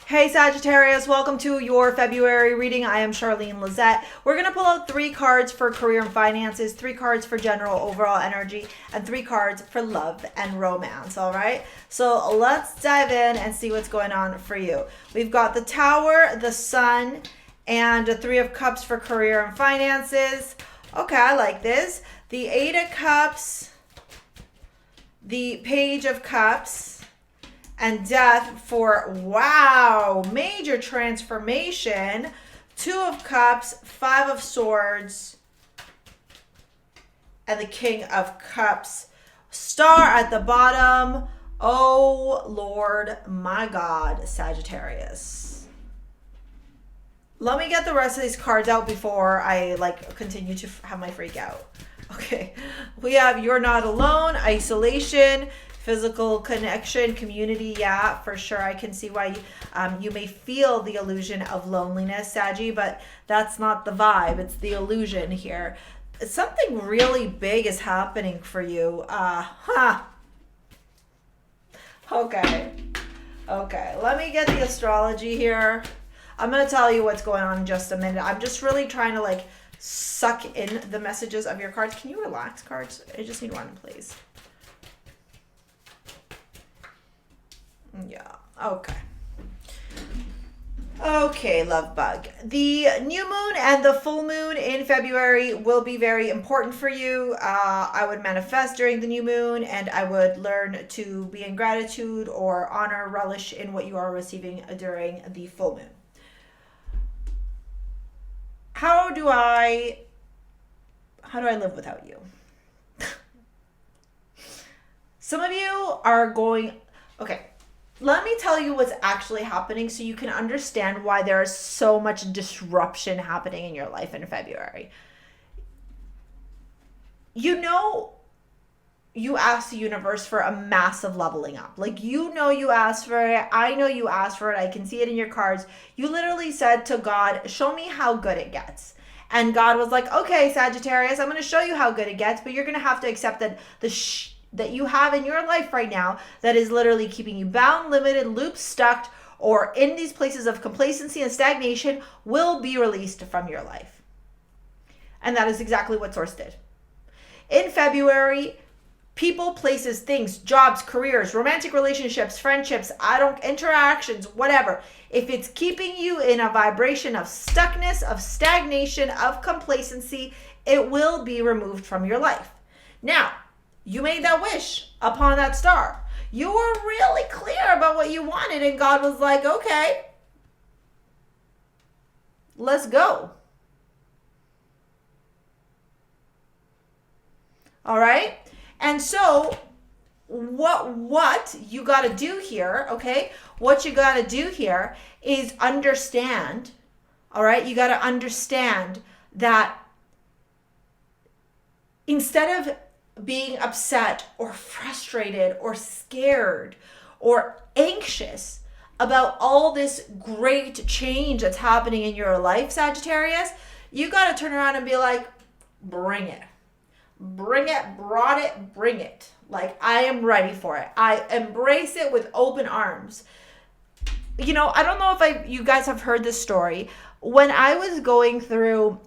Hey Sagittarius, welcome to your February reading. I am Charlene Lizette. We're going to pull out 3 cards for career and finances, 3 cards for general overall energy, and 3 cards for love and romance, all right? So let's dive in and see what's going on for you. We've got the Tower, the Sun, and the 3 of Cups for career and finances. Okay, I like this. The 8 of Cups, the Page of Cups, and Death for, wow, major transformation. 2 of Cups, 5 of Swords, and the King of Cups. Star at the bottom. Oh, Lord, my God, Sagittarius. Let me get the rest of these cards out before I continue to have my freak out. Okay, we have You're Not Alone, Isolation, Physical connection, community, yeah, for sure. I can see why you may feel the illusion of loneliness, Saggy, but that's not the vibe. It's the illusion here. Something really big is happening for you. Okay. Okay, let me get the astrology here. I'm going to tell you what's going on in just a minute. I'm just really trying to suck in the messages of your cards. Can you relax, cards? I just need one, please. Yeah, okay. Okay, love bug. The new moon and the full moon in February will be very important for you. I would manifest during the new moon, and I would learn to be in gratitude or honor, relish in what you are receiving during the full moon. How do I live without you? Some of you are going, okay. Let me tell you what's actually happening so you can understand why there is so much disruption happening in your life in February. You know, you asked the universe for a massive leveling up. You asked for it. I know you asked for it. I can see it in your cards. You literally said to God, show me how good it gets. And God was like, okay, Sagittarius, I'm going to show you how good it gets, but you're going to have to accept that that you have in your life right now that is literally keeping you bound, limited, looped, stuck, or in these places of complacency and stagnation will be released from your life. And that is exactly what Source did. In February, people, places, things, jobs, careers, romantic relationships, friendships, interactions, whatever. If it's keeping you in a vibration of stuckness, of stagnation, of complacency, it will be removed from your life. Now, you made that wish upon that star. You were really clear about what you wanted, and God was like, okay, let's go. All right? And so what you got to do here, okay? What you got to do here is understand, all right? You got to understand that instead of being upset or frustrated or scared or anxious about all this great change that's happening in your life, Sagittarius, you got to turn around and be like, bring it. Bring it, brought it, bring it. I am ready for it. I embrace it with open arms. I don't know if you guys have heard this story. When I was going through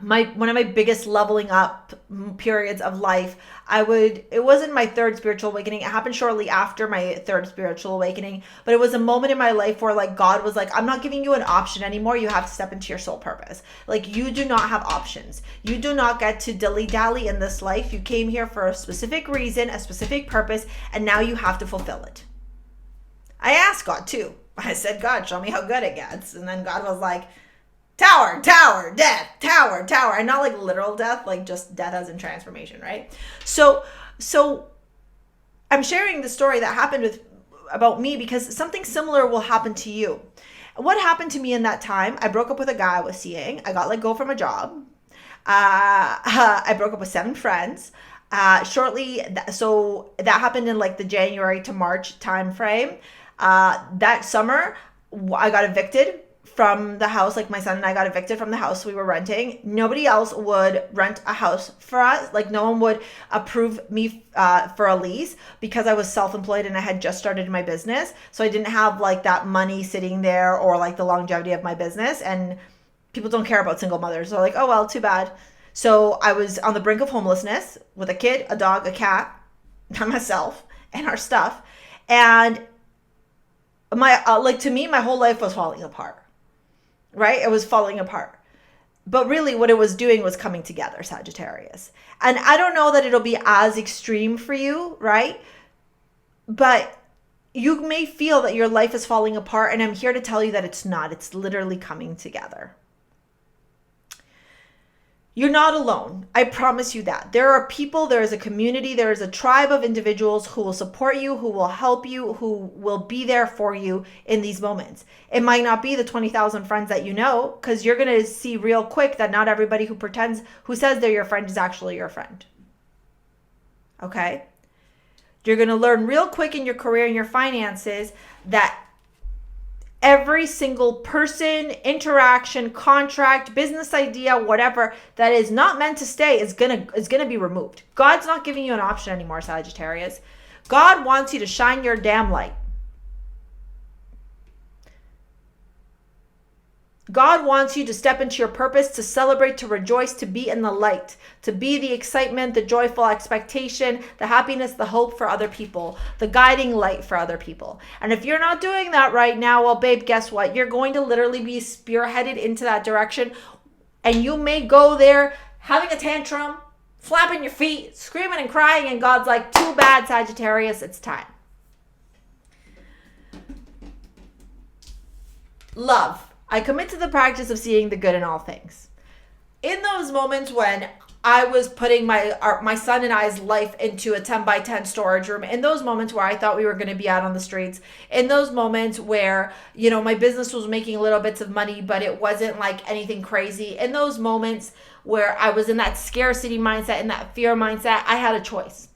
one of my biggest leveling up periods of life, it wasn't my 3rd spiritual awakening. It happened shortly after my 3rd spiritual awakening, but it was a moment in my life where God was like, I'm not giving you an option anymore. You have to step into your soul purpose. You do not have options. You do not get to dilly-dally in this life. You came here for a specific reason, a specific purpose, and now you have to fulfill it. I asked God too. I said, God, show me how good it gets. And then God was like, tower, death, tower. And not literal death, just death as in transformation, right? So I'm sharing the story that happened about me because something similar will happen to you. What happened to me in that time? I broke up with a guy I was seeing. I got let go from a job. I broke up with 7 friends. So that happened in the January to March time frame. That summer, I got evicted from the house. Like my son and I got evicted from the house we were renting. Nobody else would rent a house for us. Like no one would approve me for a lease because I was self-employed and I had just started my business. So I didn't have like that money sitting there or like the longevity of my business. And people don't care about single mothers. They're like, oh, well, too bad. So I was on the brink of homelessness with a kid, a dog, a cat, by myself and our stuff. And my to me, my whole life was falling apart. Right? It was falling apart. But really what it was doing was coming together, Sagittarius. And I don't know that it'll be as extreme for you, right? But you may feel that your life is falling apart, and I'm here to tell you that it's not. It's literally coming together. You're not alone. I promise you that. There are people, there is a community, there is a tribe of individuals who will support you, who will help you, who will be there for you in these moments. It might not be the 20,000 friends that you know, because you're going to see real quick that not everybody who says they're your friend is actually your friend. Okay? You're going to learn real quick in your career and your finances that every single person, interaction, contract, business idea, whatever that is not meant to stay is gonna be removed. God's not giving you an option anymore, Sagittarius. God wants you to shine your damn light. God wants you to step into your purpose, to celebrate, to rejoice, to be in the light, to be the excitement, the joyful expectation, the happiness, the hope for other people, the guiding light for other people. And if you're not doing that right now, well, babe, guess what? You're going to literally be spearheaded into that direction. And you may go there having a tantrum, flapping your feet, screaming and crying. And God's like, too bad, Sagittarius, it's time. Love. I commit to the practice of seeing the good in all things. In those moments when I was putting my son and I's life into a 10 by 10 storage room, in those moments where I thought we were going to be out on the streets, in those moments where, you know, my business was making little bits of money, but it wasn't like anything crazy, in those moments where I was in that scarcity mindset, in that fear mindset, I had a choice.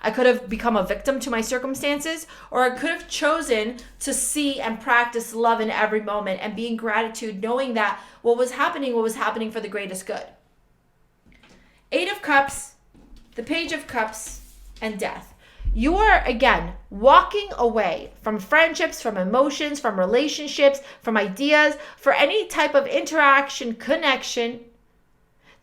I could have become a victim to my circumstances, or I could have chosen to see and practice love in every moment and be in gratitude, knowing that what was happening for the greatest good. 8 of Cups, the Page of Cups, and Death. You are, again, walking away from friendships, from emotions, from relationships, from ideas, for any type of interaction, connection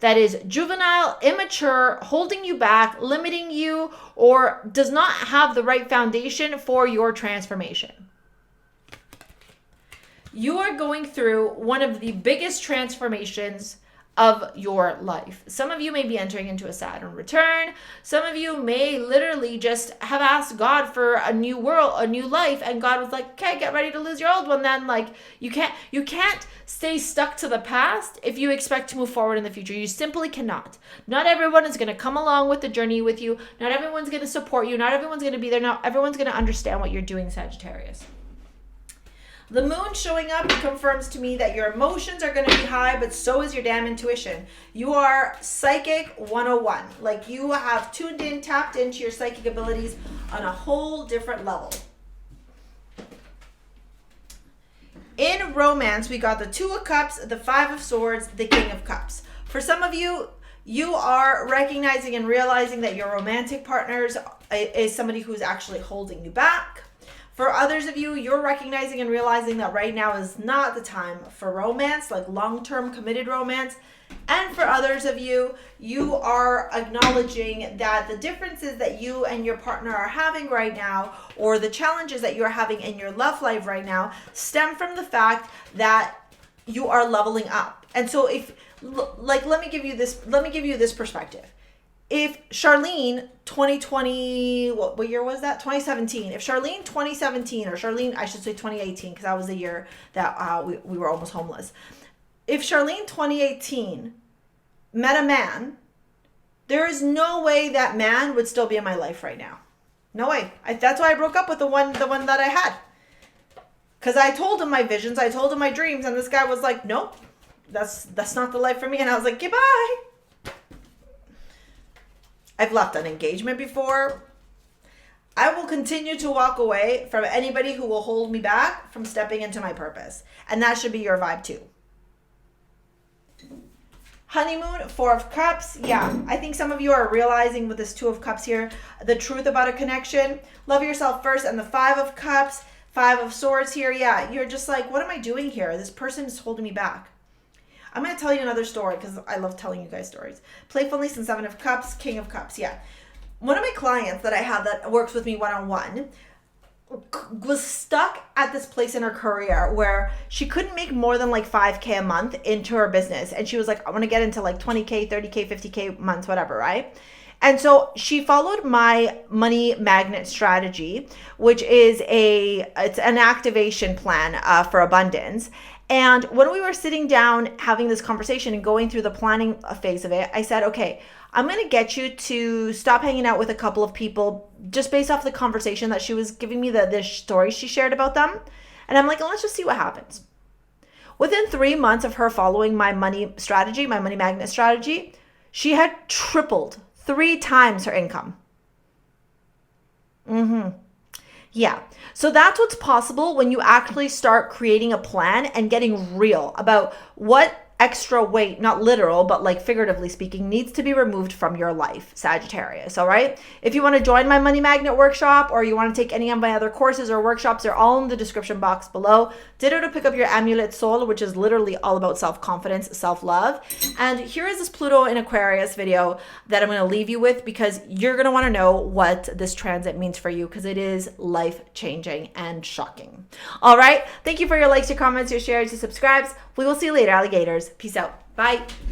that is juvenile, immature, holding you back, limiting you, or does not have the right foundation for your transformation. You are going through one of the biggest transformations of your life. Some of you may be entering into a Saturn return. Some of you may literally just have asked God for a new world, a new life, and God was like, okay, get ready to lose your old one then. Like, you can't stay stuck to the past if you expect to move forward in the future. You simply cannot. Not everyone is going to come along with the journey with you. Not everyone's going to support you. Not everyone's going to be there. Not everyone's going to understand what you're doing, Sagittarius. The moon showing up confirms to me that your emotions are going to be high, but so is your damn intuition. You are psychic 101. Like, you have tuned in, tapped into your psychic abilities on a whole different level. In romance, we got the 2 of Cups, the 5 of Swords, the King of Cups. For some of you, you are recognizing and realizing that your romantic partner is somebody who's actually holding you back. For others of you, you're recognizing and realizing that right now is not the time for romance, like long-term committed romance. And for others of you, you are acknowledging that the differences that you and your partner are having right now, or the challenges that you're having in your love life right now, stem from the fact that you are leveling up. And so let me give you this perspective. If Charlene 2020, what year was that? 2017. If Charlene 2017, or Charlene, I should say 2018, because that was the year that we were almost homeless. If Charlene 2018 met a man, there is no way that man would still be in my life right now. No way. That's why I broke up with the one that I had. Because I told him my visions, I told him my dreams, and this guy was like, nope, that's not the life for me. And I was like, goodbye. I've left an engagement before. I will continue to walk away from anybody who will hold me back from stepping into my purpose. And that should be your vibe too. Honeymoon, Four of Cups. Yeah, I think some of you are realizing with this Two of Cups here, the truth about a connection. Love yourself first. And the Five of Cups, Five of Swords here. Yeah, you're just like, what am I doing here? This person is holding me back. I'm going to tell you another story because I love telling you guys stories. Playfulness and Seven of Cups, King of Cups. Yeah. One of my clients that I have that works with me one-on-one was stuck at this place in her career where she couldn't make more than like 5K a month into her business. And she was like, I want to get into like 20K, 30K, 50K months, whatever, right? And so she followed my money magnet strategy, which is it's an activation plan for abundance. And when we were sitting down having this conversation and going through the planning phase of it, I said, okay, I'm going to get you to stop hanging out with a couple of people just based off the conversation that she was giving me, the story she shared about them. And I'm like, let's just see what happens. Within 3 months of her following my money strategy, my money magnet strategy, she had tripled 3 times her income. Yeah. So that's what's possible when you actually start creating a plan and getting real about what extra weight, not literal, but like figuratively speaking, needs to be removed from your life, Sagittarius. All right. If you want to join my money magnet workshop or you want to take any of my other courses or workshops, they're all in the description box below. Ditto to pick up your AMULET soul, which is literally all about self-confidence, self-love. And here is this Pluto in Aquarius video that I'm going to leave you with because you're going to want to know what this transit means for you because it is life-changing and shocking. All right. Thank you for your likes, your comments, your shares, your subscribes. We will see you later, alligators. Peace out. Bye.